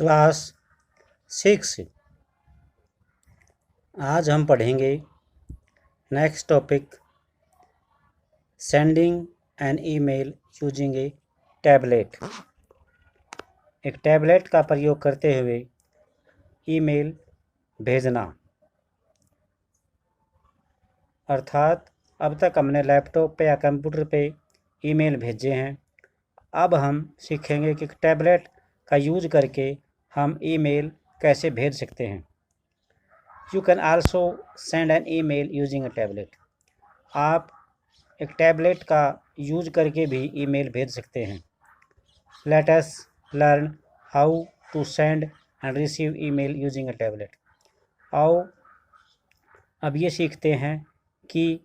Class 6। आज हम पढ़ेंगे next topic, sending an email using a tablet. एक टैबलेट का प्रयोग करते हुए ईमेल भेजना। अर्थात अब तक हमने लैपटॉप पे या कंप्यूटर पे ईमेल भेजे हैं। अब हम सीखेंगे कि टैबलेट का यूज करके हम ईमेल कैसे भेज सकते हैं। You can also send an email using a tablet. आप एक टैबलेट का यूज करके भी ईमेल भेज सकते हैं। Let us learn how to send and receive email using a tablet. आओ अब ये सीखते हैं कि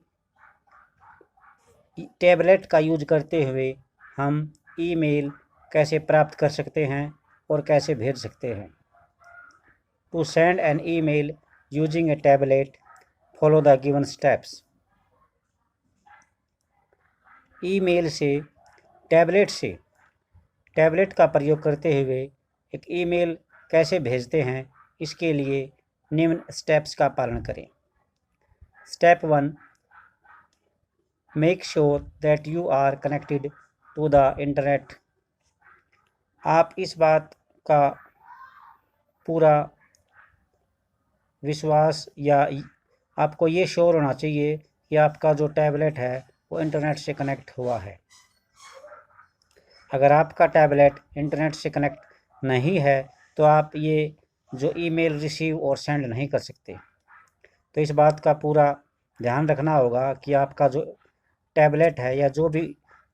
टैबलेट का यूज करते हुए हम ईमेल कैसे प्राप्त कर सकते हैं और कैसे भेज सकते हैं। To send an email using a tablet, follow the given steps. Email से टैबलेट का प्रयोग करते हुए एक ईमेल कैसे भेजते हैं, इसके लिए निम्न स्टेप्स का पालन करें। Step 1, make sure that you are connected to the internet. आप इस बात का पूरा विश्वास या आपको ये श्योर होना चाहिए कि आपका जो टैबलेट है वो इंटरनेट से कनेक्ट हुआ है। अगर आपका टैबलेट इंटरनेट से कनेक्ट नहीं है तो आप ये जो ईमेल रिसीव और सेंड नहीं कर सकते। तो इस बात का पूरा ध्यान रखना होगा कि आपका जो टैबलेट है या जो भी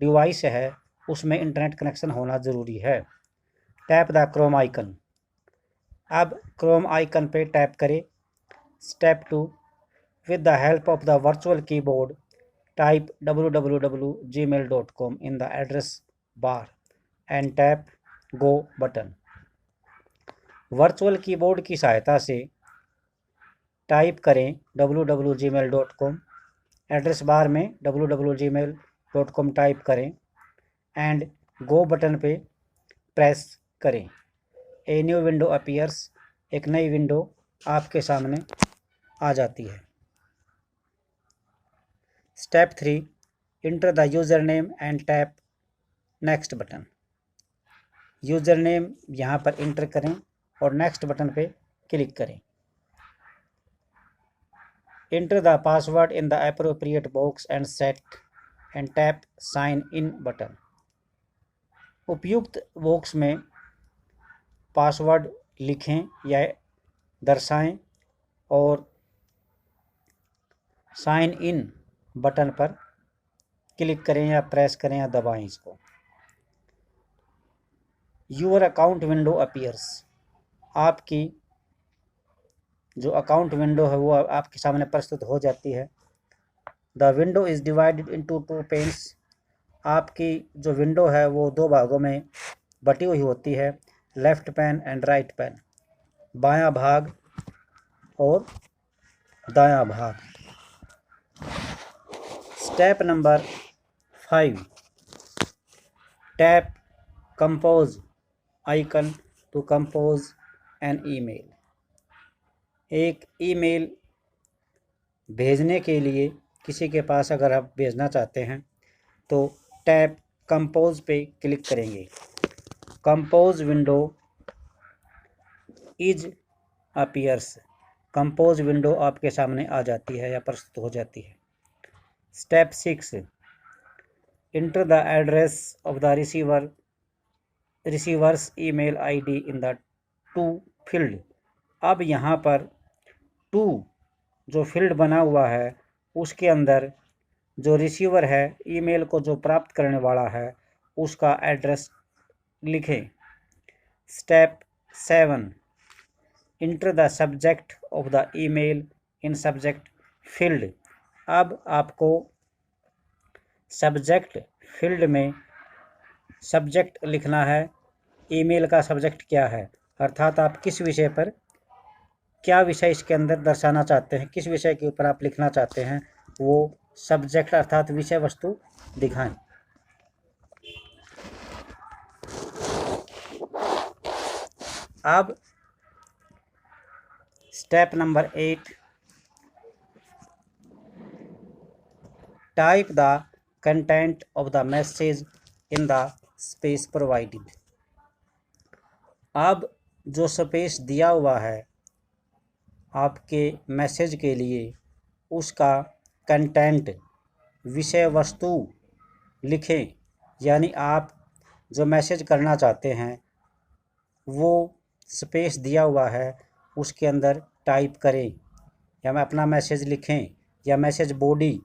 डिवाइस है उसमें इंटरनेट कनेक्शन होना ज़रूरी है। Tap the Chrome icon. अब क्रोम आइकन पे टैप करें। Step 2, with the help of the virtual keyboard, type www.gmail.com in the address bar and tap go button। Virtual keyboard की सहायता से टाइप करें www.gmail.com, एड्रेस बार में www.gmail.com type करें and go button पे press करें। A new window appears, एक नई विंडो आपके सामने आ जाती है। Step 3, enter the user name and tap next button. User name यहाँ पर इंटर करें और नेक्स्ट बटन पे क्लिक करें। Enter the password in the appropriate box and set and tap sign in button. उपयुक्त बॉक्स में पासवर्ड लिखें या दर्शाएं और साइन इन बटन पर क्लिक करें या प्रेस करें या दबाएं इसको। Your account window appears. आपकी जो अकाउंट विंडो है वो आपके सामने प्रस्तुत हो जाती है। The window is divided into 2 panes. आपकी जो विंडो है वो 2 भागों में बटी हुई होती है, left pane and right pane, बायां भाग और दायां भाग। Step number 5, tap compose icon to compose an email. एक ईमेल भेजने के लिए किसी के पास अगर आप भेजना चाहते हैं तो टैप कंपोज पे क्लिक करेंगे। Compose window is appears. Compose window आपके सामने आ जाती है या प्रस्तुत हो जाती है। Step 6, enter the address of the receiver's email ID in the to field. अब यहाँ पर टू जो फील्ड बना हुआ है उसके अंदर जो रिसीवर है, ईमेल को जो प्राप्त करने वाला है, उसका एड्रेस लिखें। Step 7, enter the subject of the email in subject field. अब आपको सब्जेक्ट फील्ड में सब्जेक्ट लिखना है। ईमेल का सब्जेक्ट क्या है, अर्थात आप किस विषय पर, क्या विषय इसके अंदर दर्शाना चाहते हैं, किस विषय के ऊपर आप लिखना चाहते हैं, वो सब्जेक्ट अर्थात विषय वस्तु दिखाएं। अब step number 8, type the content of the message in the space provided. अब जो स्पेस दिया हुआ है आपके मैसेज के लिए, उसका कंटेंट, विषय वस्तु लिखें। यानी आप जो मैसेज करना चाहते हैं वो स्पेस दिया हुआ है, उसके अंदर टाइप करें, या मैं अपना मैसेज लिखें, या मैसेज बॉडी,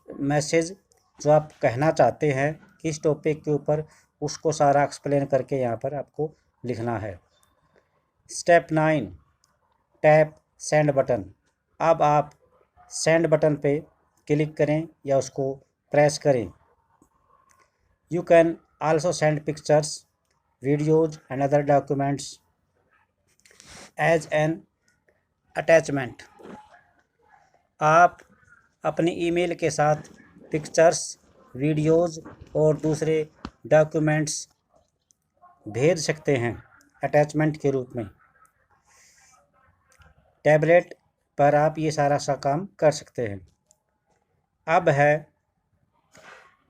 मैसेज जो आप कहना चाहते हैं किस टॉपिक के ऊपर, उसको सारा एक्सप्लेन करके यहाँ पर आपको लिखना है। Step 9, tap send button. अब आप सेंड बटन पे क्लिक करें या उसको प्रेस करें। You can also send pictures, videos and other documents as an attachment. आप अपनी ईमेल के साथ पिक्चर्स, वीडियोज़ और दूसरे डॉक्यूमेंट्स भेज सकते हैं अटैचमेंट के रूप में। टैबलेट पर आप ये सारा सा काम कर सकते हैं। अब है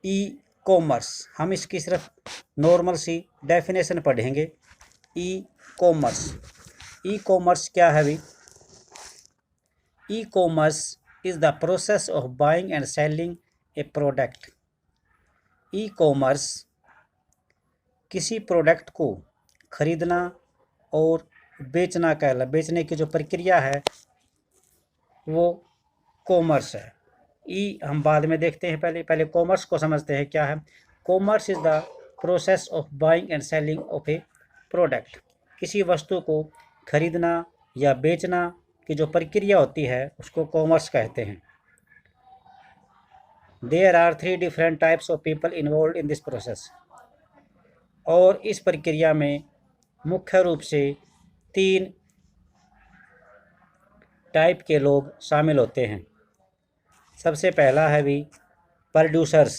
ई कॉमर्स। हम इसकी सिर्फ नॉर्मल सी डेफिनेशन पढ़ेंगे। ई कॉमर्स, ई कॉमर्स क्या है भाई? E commerce is the process of buying and selling A product. E commerce किसी प्रोडक्ट को खरीदना और बेचना कहला, बेचने की जो प्रक्रिया है वो कॉमर्स है। ई हम बाद में देखते हैं, पहले कॉमर्स को समझते हैं क्या है। Commerce is the process of buying and selling of A product. किसी वस्तु को खरीदना या बेचना की जो प्रक्रिया होती है उसको कॉमर्स कहते हैं। There are 3 different types of people involve in this process. और इस प्रक्रिया में मुख्य रूप से 3 टाइप के लोग शामिल होते हैं। सबसे पहला है भी प्रोड्यूसर्स।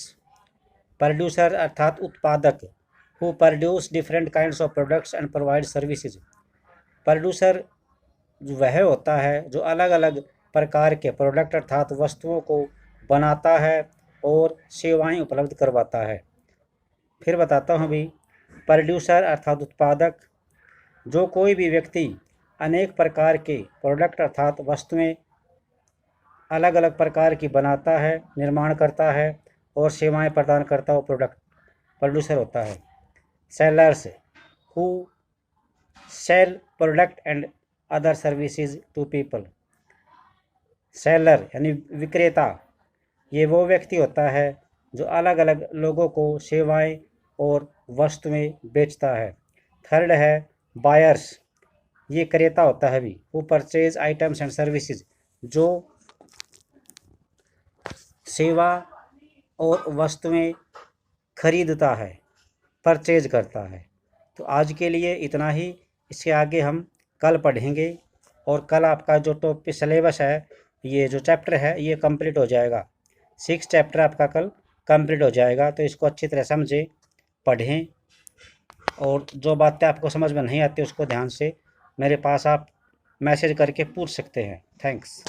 प्रोड्यूसर अर्थात उत्पादक, who produce different kinds of products and provide services. Producer वह होता है जो अलग अलग प्रकार के प्रोडक्ट अर्थात वस्तुओं को बनाता है और सेवाएं उपलब्ध करवाता है। फिर बताता हूँ भी, प्रोड्यूसर अर्थात उत्पादक, जो कोई भी व्यक्ति अनेक प्रकार के प्रोडक्ट अर्थात वस्तुएं अलग अलग प्रकार की बनाता है, निर्माण करता है और सेवाएं प्रदान करता है, प्रोडक्ट प्रोड्यूसर होता है। Sellers, who sell product and other services to people. Seller यानी विक्रेता, ये वो व्यक्ति होता है जो अलग अलग लोगों को सेवाएं और वस्तुएं बेचता है। थर्ड है बायर्स, ये क्रेता होता है भी, वो परचेज आइटम्स एंड सर्विसेज, जो सेवा और वस्तुएं खरीदता है, परचेज करता है। तो आज के लिए इतना ही। इसके आगे हम कल पढ़ेंगे और कल आपका जो टॉपिक सिलेबस है, ये जो चैप्टर है ये कंप्लीट हो जाएगा। 6 चैप्टर आपका कल कंप्लीट हो जाएगा। तो इसको अच्छी तरह समझें, पढ़ें और जो बातें आपको समझ में नहीं आती उसको ध्यान से मेरे पास आप मैसेज करके पूछ सकते हैं। थैंक्स।